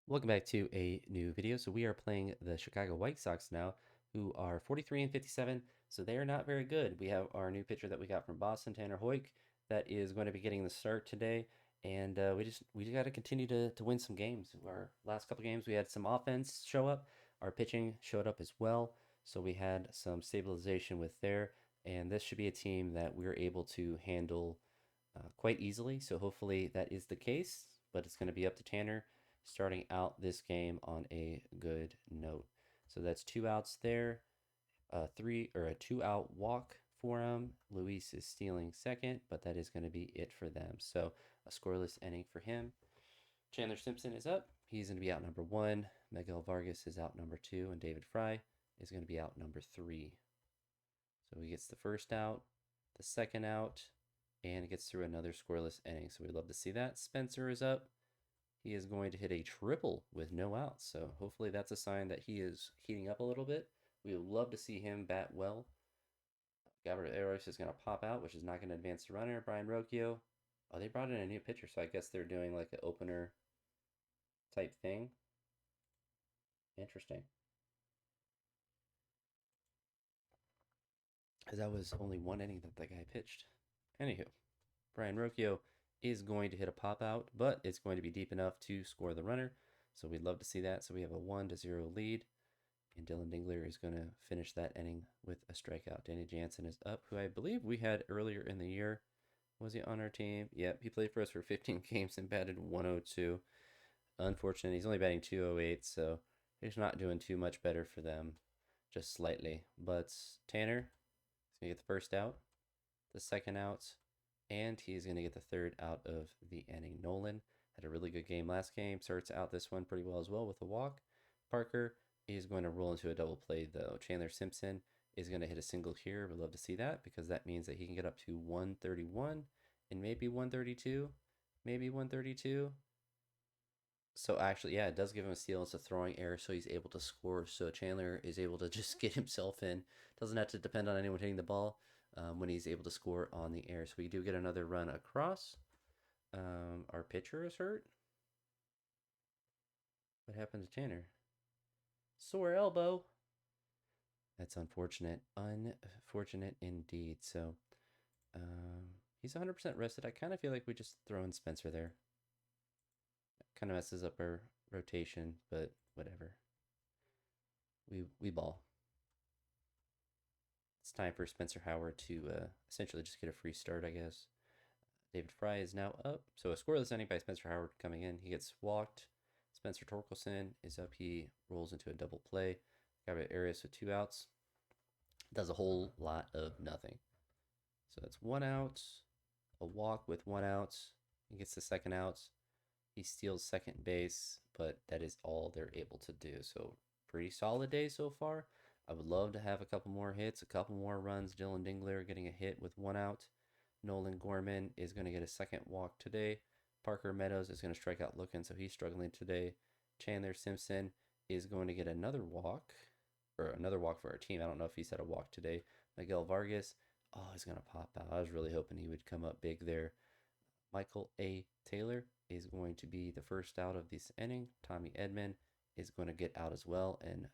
Welcome back to a new video. So we are playing the Chicago White Sox now, who are 43 and 57. So they are not very good. We have our new pitcher that we got from Boston, Tanner Hoyk, that is going to be getting the start today. And we just got to continue to win some games. Our last couple games we had some offense show up. Our pitching showed up as well. So we had some stabilization with there. And this should be a team that we're able to handle quite easily. So hopefully that is the case. But it's going to be up to Tanner starting out this game on a good note. So that's 2 outs there, a 2 out walk for him. Luis is stealing second, but that is going to be it for them. So a scoreless inning for him. Chandler Simpson is up. He's going to be out number one. Miguel Vargas is out number two, and David Fry is going to be out number three. So he gets the first out, the second out, and gets through another scoreless inning. So we'd love to see that. Spencer is up. He is going to hit a triple with no outs. So hopefully that's a sign that he is heating up a little bit. We would love to see him bat well. Gabriel Eros is going to pop out, which is not going to advance the runner. Brian Rocchio. Oh, they brought in a new pitcher, so I guess they're doing like an opener type thing. Interesting. Because that was only one inning that the guy pitched. Anywho, Brian Rocchio is going to hit a pop out, but it's going to be deep enough to score the runner. So we'd love to see that. So we have a 1-0 lead. And Dylan Dingler is going to finish that inning with a strikeout. Danny Jansen is up, who I believe we had earlier in the year. Was he on our team? Yep, he played for us for 15 games and batted 102. Unfortunate, he's only batting 208, so he's not doing too much better for them, just slightly. But Tanner is going to get the first out, the second out, and he's going to get the third out of the inning. Nolan had a really good game last game, starts out this one pretty well as well with a walk. Parker is going to roll into a double play, though. Chandler Simpson is going to hit a single here. We'd love to see that because that means that he can get up to 131 and maybe 132, maybe 132. So actually, yeah, it does give him a steal. It's a throwing error, so he's able to score. So Chandler is able to just get himself in. Doesn't have to depend on anyone hitting the ball when he's able to score on the air. So we do get another run across. Our pitcher is hurt. What happened to Tanner? Sore elbow. That's unfortunate. Unfortunate indeed. So he's 100% rested. I kind of feel like we just throw in Spencer there. Kind of messes up our rotation, but whatever. We ball. It's time for Spencer Howard to essentially just get a free start, I guess. David Fry is now up. So a scoreless inning by Spencer Howard coming in. He gets walked. Spencer Torkelson is up. He rolls into a double play. Gabriel Arias with 2 outs. Does a whole lot of nothing. So that's 1 out, a walk with 1 out. He gets the second out. He steals second base, but that is all they're able to do. So pretty solid day so far. I would love to have a couple more hits, a couple more runs. Dylan Dingler getting a hit with 1 out. Nolan Gorman is going to get a second walk today. Parker Meadows is going to strike out looking, so he's struggling today. Chandler Simpson is going to get another walk, or another walk for our team. I don't know if he's had a walk today. Miguel Vargas, oh, he's going to pop out. I was really hoping he would come up big there. Michael A. Taylor is going to be the first out of this inning. Tommy Edman is going to get out as well, and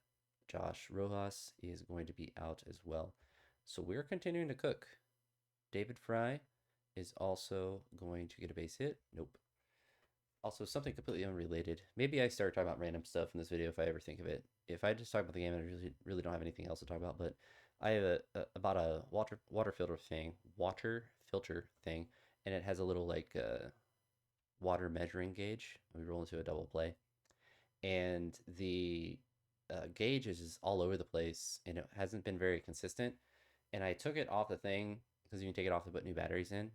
Josh Rojas is going to be out as well. So we're continuing to cook. David Fry is also going to get a base hit. Nope. Also, something completely unrelated. Maybe I start talking about random stuff in this video if I ever think of it. If I just talk about the game, I really don't have anything else to talk about. But I have about a water filter thing, and it has a little like water measuring gauge. We roll into a double play, and the gauge is just all over the place, and it hasn't been very consistent. And I took it off the thing because you can take it off to put new batteries in,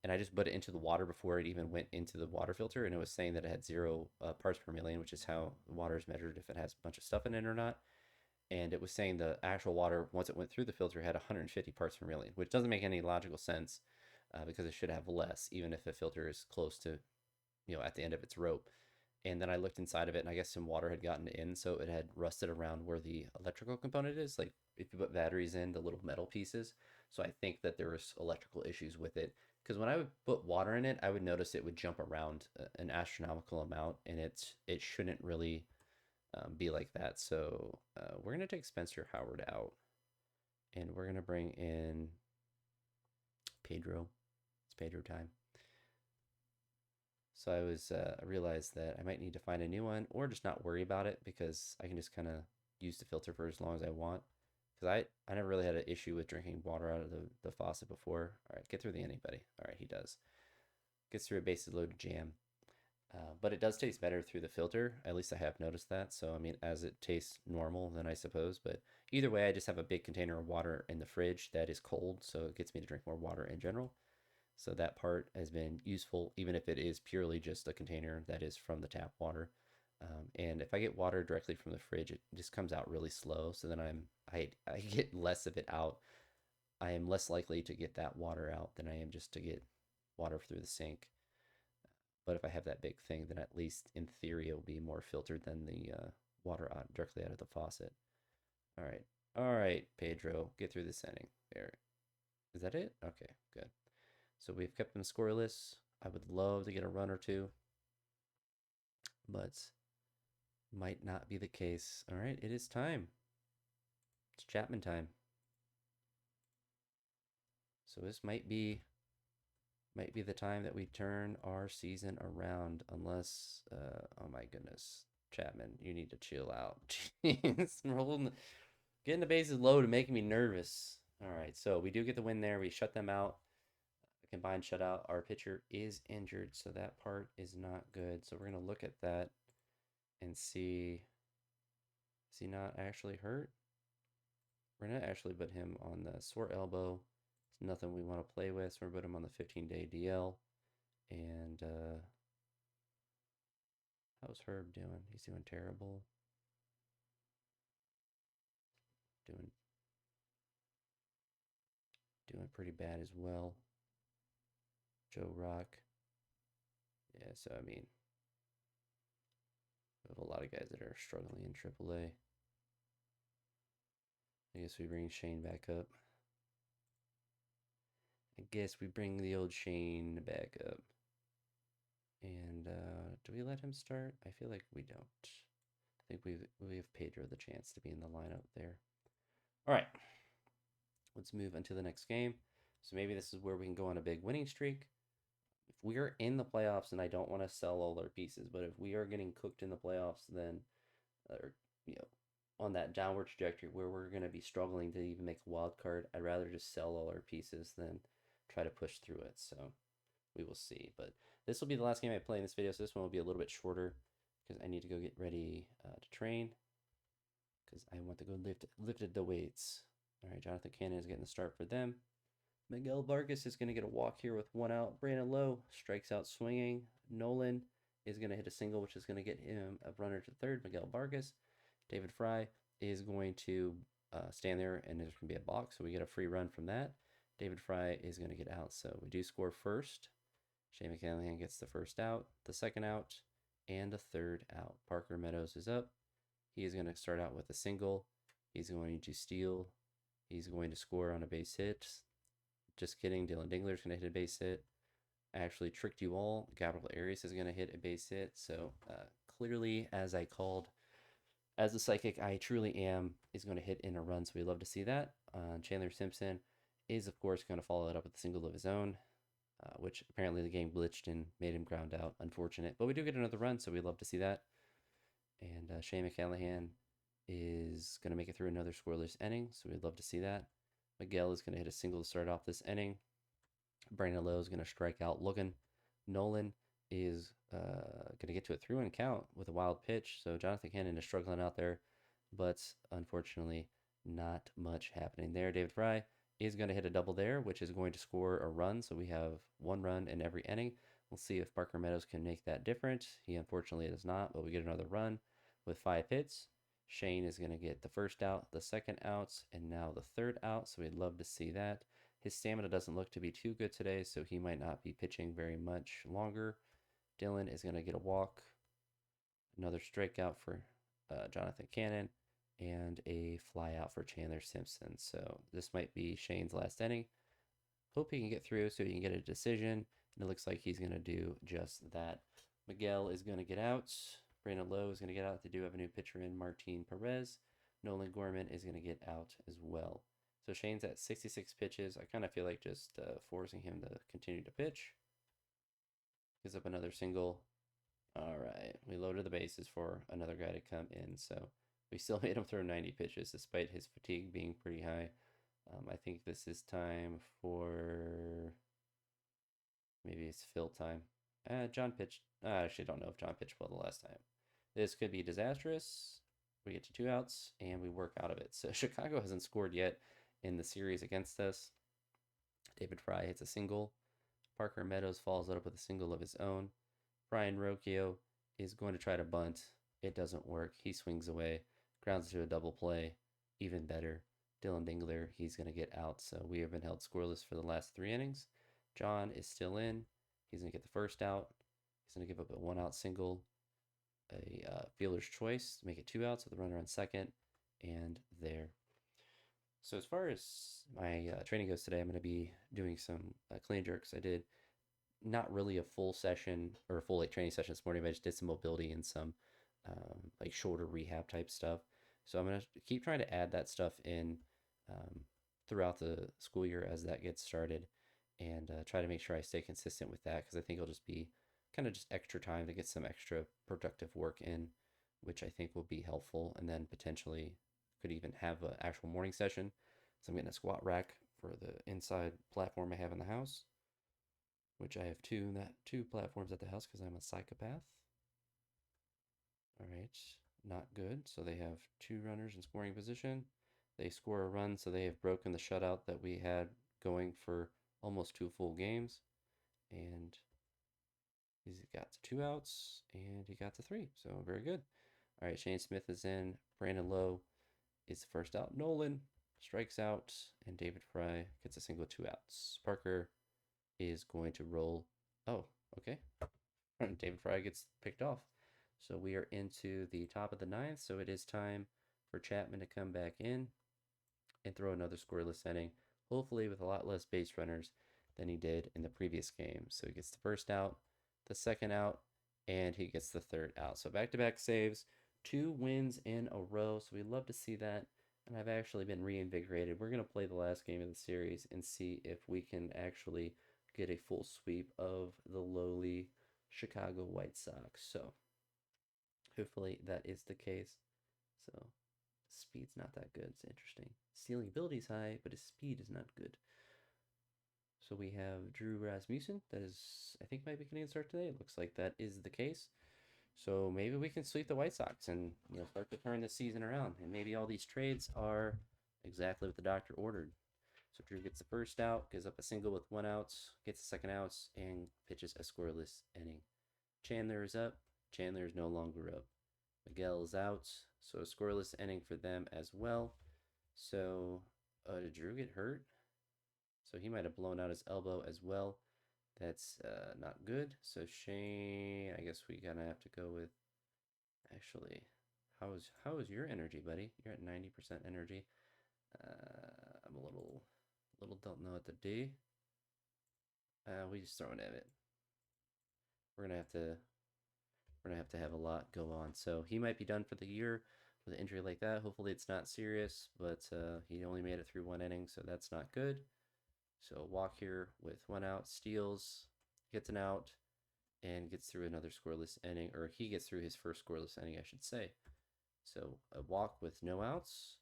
and I just put it into the water before it even went into the water filter, and it was saying that it had 0 parts per million, which is how water is measured if it has a bunch of stuff in it or not. And it was saying the actual water, once it went through the filter, had 150 parts per million, which doesn't make any logical sense because it should have less, even if the filter is close to, at the end of its rope. And then I looked inside of it, and I guess some water had gotten in, so it had rusted around where the electrical component is. Like if you put batteries in, the little metal pieces. So I think that there was electrical issues with it, Because when I would put water in it, I would notice it would jump around an astronomical amount, and it shouldn't really be like that. So we're gonna take Spencer Howard out, and we're gonna bring in Pedro. It's Pedro time. So I realized that I might need to find a new one or just not worry about it because I can just kind of use the filter for as long as I want. Because I never really had an issue with drinking water out of the faucet before. All right, get through the anybody. All right, he does. Gets through a basic loaded jam. But it does taste better through the filter. At least I have noticed that. So, I mean, as it tastes normal, then I suppose. But either way, I just have a big container of water in the fridge that is cold. So it gets me to drink more water in general. So that part has been useful, even if it is purely just a container that is from the tap water. And if I get water directly from the fridge, it just comes out really slow. So then I get less of it out. I am less likely to get that water out than I am just to get water through the sink. But if I have that big thing, then at least in theory it will be more filtered than the water directly out of the faucet. All right, Pedro, get through this inning. There, is that it? Okay, good. So we've kept them scoreless. I would love to get a run or two, but might not be the case. All right, it is time. It's Chapman time. So this might be the time that we turn our season around, unless oh my goodness, Chapman, you need to chill out. Jeez, getting the bases low to making me nervous. All right, so we do get the win there. We shut them out. A combined shutout. Our pitcher is injured, so that part is not good. So we're gonna look at that and see. Is he not actually hurt? We're gonna actually put him on the sore elbow. It's nothing we want to play with, so we're gonna put him on the 15-day DL. And how's Herb doing? He's doing terrible. Doing pretty bad as well. Joe Rock. Yeah, so I mean, we have a lot of guys that are struggling in AAA. I guess we bring Shane back up. I guess we bring the old Shane back up. And do we let him start? I feel like we don't. I think we have Pedro the chance to be in the lineup there. All right. Let's move into the next game. So maybe this is where we can go on a big winning streak. If we are in the playoffs, and I don't want to sell all our pieces, but if we are getting cooked in the playoffs, then, or you know, on that downward trajectory where we're going to be struggling to even make a wild card, I'd rather just sell all our pieces than try to push through it. So we will see. But this will be the last game I play in this video, so this one will be a little bit shorter because I need to go get ready to train because I want to go lift the weights. All right, Jonathan Cannon is getting the start for them. Miguel Vargas is going to get a walk here with one out. Brandon Lowe strikes out swinging. Nolan is going to hit a single, which is going to get him a runner to third. Miguel Vargas. David Fry is going to stand there, and there's going to be a balk, so we get a free run from that. David Fry is going to get out, so we do score first. Shane McCallaghan gets the first out, the second out, and the third out. Parker Meadows is up. He is going to start out with a single. He's going to steal. He's going to score on a base hit. Just kidding. Dylan Dingler is going to hit a base hit. I actually tricked you all. Gabriel Arias is going to hit a base hit. So clearly, as I called, as the psychic I truly am, is going to hit in a run. So we love to see that. Chandler Simpson is, of course, going to follow it up with a single of his own, which apparently the game glitched and made him ground out. Unfortunate. But we do get another run, so we love to see that. And Shane McCallaghan is going to make it through another scoreless inning, so we'd love to see that. Miguel is going to hit a single to start off this inning. Brandon Lowe is going to strike out looking. Nolan is going to get to a 3-1 count with a wild pitch, so Jonathan Cannon is struggling out there, but unfortunately not much happening there. David Fry is going to hit a double there, which is going to score a run, so we have one run in every inning. We'll see if Parker Meadows can make that different. He unfortunately does not, but we get another run with 5 hits. Shane is going to get the first out, the second out, and now the third out, so we'd love to see that. His stamina doesn't look to be too good today, so he might not be pitching very much longer. Dylan is going to get a walk, another strikeout for Jonathan Cannon, and a fly out for Chandler Simpson. So this might be Shane's last inning. Hope he can get through so he can get a decision. And it looks like he's going to do just that. Miguel is going to get out. Brandon Lowe is going to get out. They do have a new pitcher in Martin Perez. Nolan Gorman is going to get out as well. So Shane's at 66 pitches. I kind of feel like just forcing him to continue to pitch. Gives up another single. All right. We loaded the bases for another guy to come in. So we still made him throw 90 pitches despite his fatigue being pretty high. I think this is time for maybe it's fill time. John pitched. I actually don't know if John pitched well the last time. This could be disastrous. We get to 2 outs and we work out of it. So Chicago hasn't scored yet in the series against us. David Fry hits a single. Parker Meadows follows it up with a single of his own. Brian Rocchio is going to try to bunt. It doesn't work. He swings away, grounds to a double play. Even better, Dylan Dingler, he's going to get out. So we have been held scoreless for the last 3 innings. John is still in. He's going to get the first out. He's going to give up a 1-out single, a fielder's choice to make it 2 outs with a runner on second, and there. So as far as my training goes today, I'm going to be doing some clean jerks. I did not really a full session or a full like training session this morning, but I just did some mobility and some like shorter rehab type stuff. So I'm gonna keep trying to add that stuff in throughout the school year as that gets started, and try to make sure I stay consistent with that because I think it'll just be kind of just extra time to get some extra productive work in, which I think will be helpful, and then potentially could even have an actual morning session. So I'm getting a squat rack for the inside platform I have in the house, which I have two platforms at the house because I'm a psychopath. All right, not good. So they have 2 runners in scoring position. They score a run, so they have broken the shutout that we had going for almost 2 full games. And he's got to 2 outs, and he got to 3. So very good. All right, Shane Smith is in. Brandon Lowe is the first out. Nolan strikes out, and David Fry gets a single 2 outs. Parker is going to roll. Oh, okay. David Fry gets picked off. So we are into the top of the 9th. So it is time for Chapman to come back in and throw another scoreless inning, hopefully with a lot less base runners than he did in the previous game. So he gets the first out, the second out, and he gets the third out. So back-to-back saves, 2 wins in a row. So we love to see that. And I've actually been reinvigorated. We're going to play the last game of the series and see if we can actually get a full sweep of the lowly Chicago White Sox. So hopefully that is the case. So speed's not that good. It's interesting. Stealing ability is high, but his speed is not good. So we have Drew Rasmussen. That is, I think, might be getting a start today. It looks like that is the case. So maybe we can sweep the White Sox and start to turn the season around. And maybe all these trades are exactly what the doctor ordered. So Drew gets the first out, gives up a single with 1 out, gets the second out, and pitches a scoreless inning. Chandler is up. Chandler is no longer up. Miguel is out, so a scoreless inning for them as well. So did Drew get hurt? So he might have blown out his elbow as well. That's not good. So Shane, I guess we gonna have to go with. Actually, how is your energy, buddy? You're at 90% energy. I'm a little don't know what to do. We just throwing at it. We're gonna have to have a lot go on. So he might be done for the year with an injury like that. Hopefully it's not serious, but he only made it through 1 inning, so that's not good. So walk here with 1 out, steals, gets an out, and gets through another scoreless inning, or he gets through his first scoreless inning, I should say. So a walk with no outs,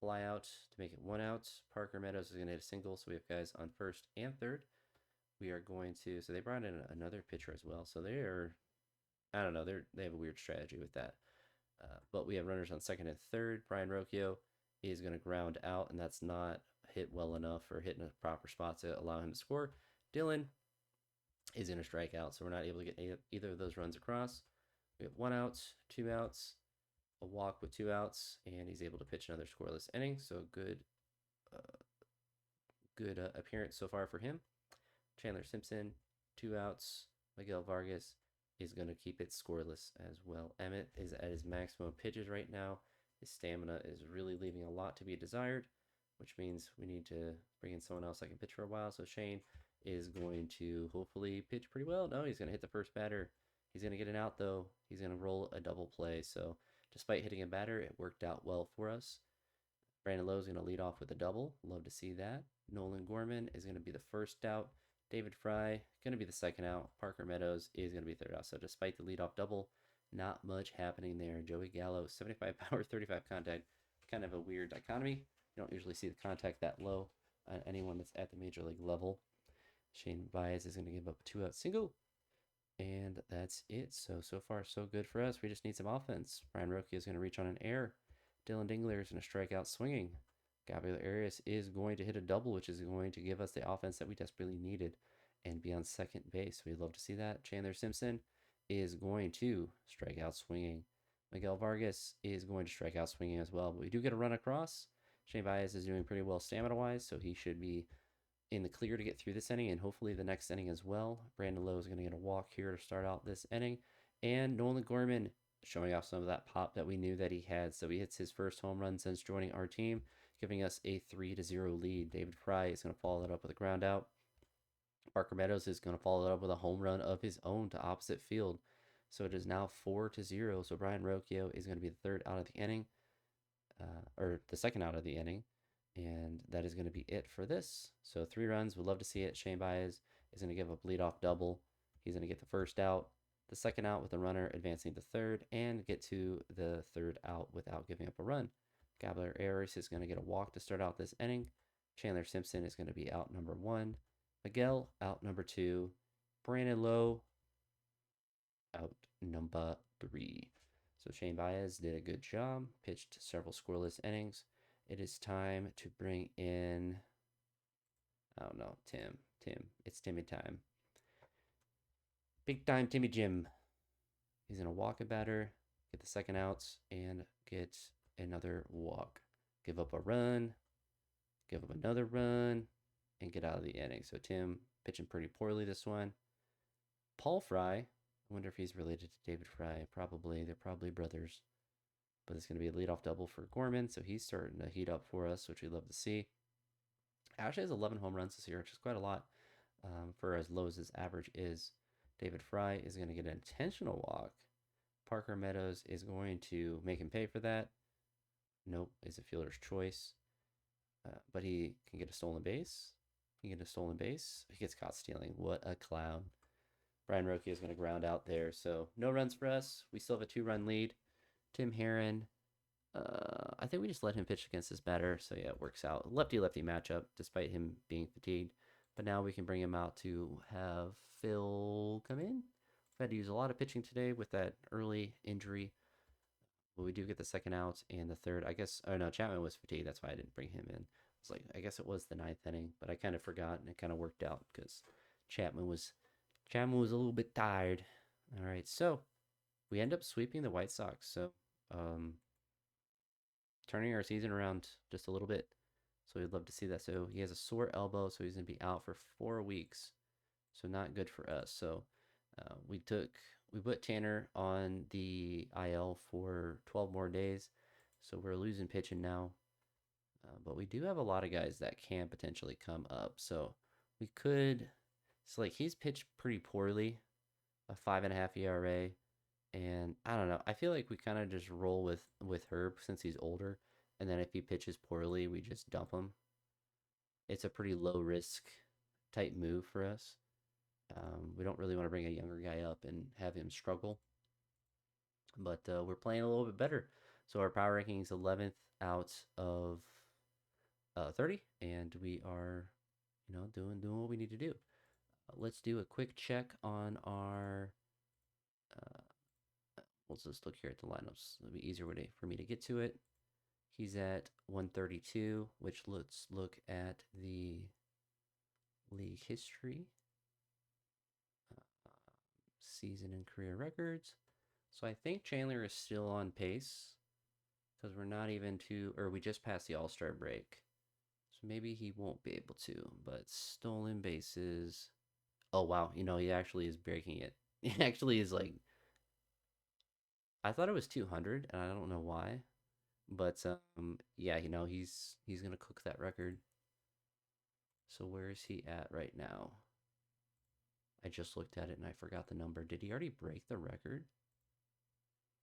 fly out to make it 1 out. Parker Meadows is going to hit a single, so we have guys on first and third. We are going to, so they brought in another pitcher as well. So they are, I don't know, they have a weird strategy with that. But we have runners on second and third. Brian Rocchio is going to ground out, and that's not hit well enough or hit in a proper spot to allow him to score. Dylan is going to strike out, so we're not able to get either of those runs across. We have 1 out, 2 outs, a walk with 2 outs, and he's able to pitch another scoreless inning. So good appearance so far for him. Chandler Simpson, 2 outs. Miguel Vargas is going to keep it scoreless as well. Emmett is at his maximum pitches right now. His stamina is really leaving a lot to be desired. which means we need to bring in someone else that can pitch for a while. So Shane is going to hopefully pitch pretty well. No, he's going to hit the first batter. He's going to get an out, though. He's going to roll a double play. So despite hitting a batter, it worked out well for us. Brandon Lowe is going to lead off with a double. Love to see that. Nolan Gorman is going to be the first out. David Fry going to be the second out. Parker Meadows is going to be third out. So despite the leadoff double, not much happening there. Joey Gallo, 75 power, 35 contact. Kind of a weird dichotomy. You don't usually see the contact that low on anyone that's at the major league level. Shane Baez is going to give up a 2-out single. And that's it. So far, so good for us. We just need some offense. Brian Roque is going to reach on an air. Dylan Dingler is going to strike out swinging. Gabriel Arias is going to hit a double, which is going to give us the offense that we desperately needed and be on second base. We'd love to see that. Chandler Simpson is going to strike out swinging. Miguel Vargas is going to strike out swinging as well. But we do get a run across. Shane Baez is doing pretty well stamina-wise, so he should be in the clear to get through this inning and hopefully the next inning as well. Brandon Lowe is going to get a walk here to start out this inning. And Nolan Gorman showing off some of that pop that we knew that he had. So he hits his first home run since joining our team, giving us a 3-0 lead. David Fry is going to follow that up with a ground out. Parker Meadows is going to follow it up with a home run of his own to opposite field. So it is now 4-0. So Brian Rocchio is going to be the third out of the inning, or the second out of the inning. And that is going to be it for this. So 3 runs. We'd love to see it. Shane Baez is going to give up a leadoff double. He's going to get the first out, the second out with the runner advancing to third, and get to the third out without giving up a run. Gabriel Arias is going to get a walk to start out this inning. Chandler Simpson is going to be out number 1. Miguel out number 2. Brandon Lowe out number 3. So Shane Baez did a good job, pitched several scoreless innings. It is time to bring in, I don't know, Tim. It's Timmy time. Big time Timmy Jim. He's going to walk a batter, get the second outs, and get another walk. Give up a run, give up another run, and get out of the inning. So Tim pitching pretty poorly this one. Paul Fry, I wonder if he's related to David Fry. Probably. They're probably brothers. But it's going to be a leadoff double for Gorman, so he's starting to heat up for us, which we love to see. Ashley has 11 home runs this year, which is quite a lot for as low as his average is. David Fry is going to get an intentional walk. Parker Meadows is going to make him pay for that. Nope, is a fielder's choice. But he can get a stolen base. He gets caught stealing. What a clown. Brian Roque is going to ground out there. So no runs for us. We still have a 2-run lead. Tim Herron, I think we just let him pitch against his batter. So yeah, it works out. Lefty-lefty matchup, despite him being fatigued. But now we can bring him out to have Phil come in. We've had to use a lot of pitching today with that early injury. But we do get the second out and the third. I guess, oh no, Chapman was fatigued. That's why I didn't bring him in. It's like, I guess it was the 9th inning, but I kind of forgot and it kind of worked out because Chapman was a little bit tired. All right, so we end up sweeping the White Sox. So turning our season around just a little bit. So we'd love to see that. So he has a sore elbow, so he's going to be out for 4 weeks. So not good for us. So we put Tanner on the IL for 12 more days. So we're losing pitching now. But we do have a lot of guys that can potentially come up. So we could, so like he's pitched pretty poorly, a 5.5 ERA. And I don't know. I feel like we kind of just roll with Herb since he's older. And then if he pitches poorly, we just dump him. It's a pretty low risk type move for us. We don't really want to bring a younger guy up and have him struggle. But we're playing a little bit better. So our power ranking is 11th out of 30. And we are, doing what we need to do. Let's do a quick check on our... We'll just look here at the lineups. It'll be easier way for me to get to it. He's at 132, which let's look at the league history, season and career records. So I think Chandler is still on pace because we're not even we just passed the All-Star break. So maybe he won't be able to, but stolen bases. Oh, wow. He actually is breaking it. He actually is like, I thought it was 200, and I don't know why. But yeah, he's gonna cook that record. So where is he at right now? I just looked at it and I forgot the number. Did he already break the record?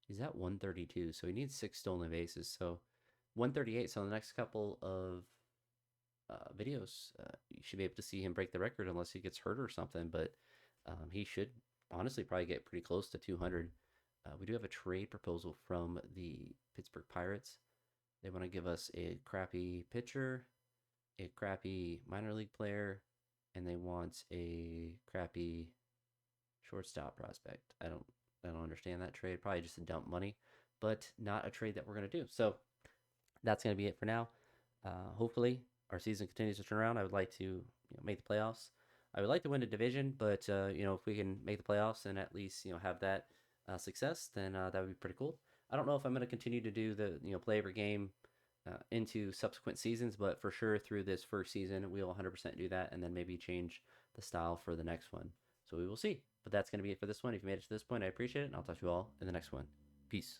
He's at 132, so he needs 6 stolen bases. So 138. So in the next couple of videos, you should be able to see him break the record unless he gets hurt or something. But he should honestly probably get pretty close to 200. We do have a trade proposal from the Pittsburgh Pirates. They want to give us a crappy pitcher, a crappy minor league player, and they want a crappy shortstop prospect. I don't understand that trade. Probably just a dump money, but not a trade that we're gonna do. So that's gonna be it for now. Hopefully our season continues to turn around. I would like to make the playoffs. I would like to win a division, but if we can make the playoffs and at least have that success, then that would be pretty cool. I don't know if I'm going to continue to do the play every game into subsequent seasons, but for sure through this first season we'll 100% do that, and then maybe change the style for the next one. So we will see. But that's going to be it for this one. If you made it to this point, I appreciate it, and I'll talk to you all in the next one. Peace.